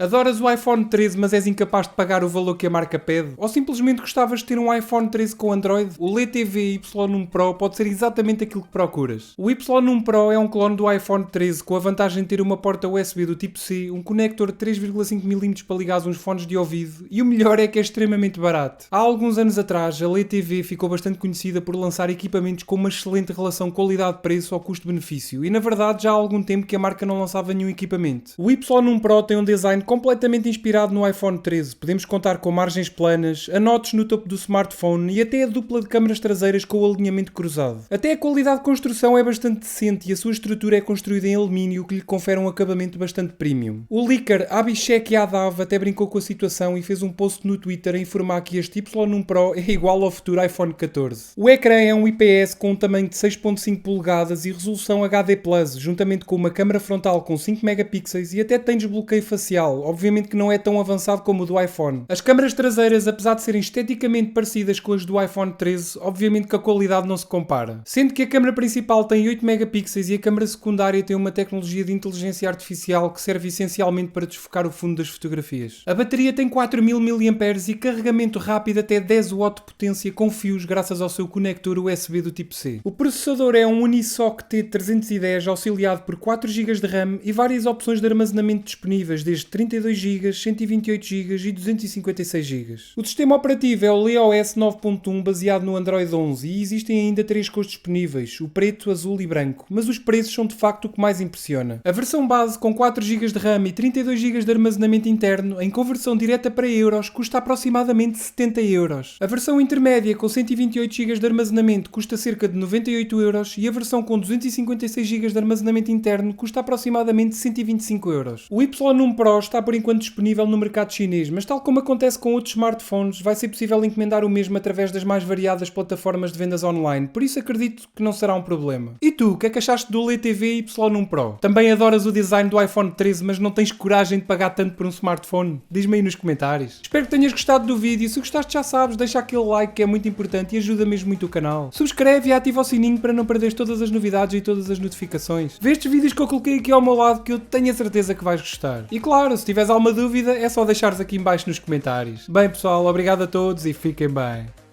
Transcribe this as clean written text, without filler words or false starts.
Adoras o iPhone 13, mas és incapaz de pagar o valor que a marca pede? Ou simplesmente gostavas de ter um iPhone 13 com Android? O LTV Y1 Pro pode ser exatamente aquilo que procuras. O Y1 Pro é um clone do iPhone 13 com a vantagem de ter uma porta USB do tipo C, um conector de 3,5mm para ligar uns fones de ouvido e o melhor é que é extremamente barato. Há alguns anos atrás, a LTV ficou bastante conhecida por lançar equipamentos com uma excelente relação qualidade-preço ao custo-benefício e na verdade já há algum tempo que a marca não lançava nenhum equipamento. O Y1 Pro tem um design completamente inspirado no iPhone 13. Podemos contar com margens planas, anotes no topo do smartphone e até a dupla de câmaras traseiras com o alinhamento cruzado. Até a qualidade de construção é bastante decente e a sua estrutura é construída em alumínio, o que lhe confere um acabamento bastante premium. O leaker Abhishek Yadav até brincou com a situação e fez um post no Twitter a informar que este Y1 Pro é igual ao futuro iPhone 14. O ecrã é um IPS com um tamanho de 6.5 polegadas e resolução HD+, juntamente com uma câmara frontal com 5 megapixels e até tem desbloqueio facial. Obviamente que não é tão avançado como o do iPhone. As câmaras traseiras, apesar de serem esteticamente parecidas com as do iPhone 13, obviamente que a qualidade não se compara. Sendo que a câmara principal tem 8 megapixels e a câmara secundária tem uma tecnologia de inteligência artificial que serve essencialmente para desfocar o fundo das fotografias. A bateria tem 4000 mAh e carregamento rápido até 10 W de potência com fios graças ao seu conector USB do tipo C. O processador é um Unisoc T310 auxiliado por 4 GB de RAM e várias opções de armazenamento disponíveis, desde 32 GB, 128 GB e 256 GB. O sistema operativo é o LeOS 9.1 baseado no Android 11 e existem ainda 3 cores disponíveis, o preto, azul e branco, mas os preços são de facto o que mais impressiona. A versão base com 4 GB de RAM e 32 GB de armazenamento interno, em conversão direta para euros, custa aproximadamente 70 euros. A versão intermédia com 128 GB de armazenamento custa cerca de 98 euros e a versão com 256 GB de armazenamento interno custa aproximadamente 125 euros. O Y1 Pro está por enquanto disponível no mercado chinês, mas tal como acontece com outros smartphones, vai ser possível encomendar o mesmo através das mais variadas plataformas de vendas online, por isso acredito que não será um problema. E tu, o que é que achaste do LTV Y1 Pro? Também adoras o design do iPhone 13, mas não tens coragem de pagar tanto por um smartphone? Diz-me aí nos comentários. Espero que tenhas gostado do vídeo, se gostaste já sabes, deixa aquele like que é muito importante e ajuda mesmo muito o canal. Subscreve e ativa o sininho para não perderes todas as novidades e todas as notificações. Vê estes vídeos que eu coloquei aqui ao meu lado que eu tenho a certeza que vais gostar. E claro, se tiveres alguma dúvida é só deixares aqui em baixo nos comentários. Bem pessoal, obrigado a todos e fiquem bem.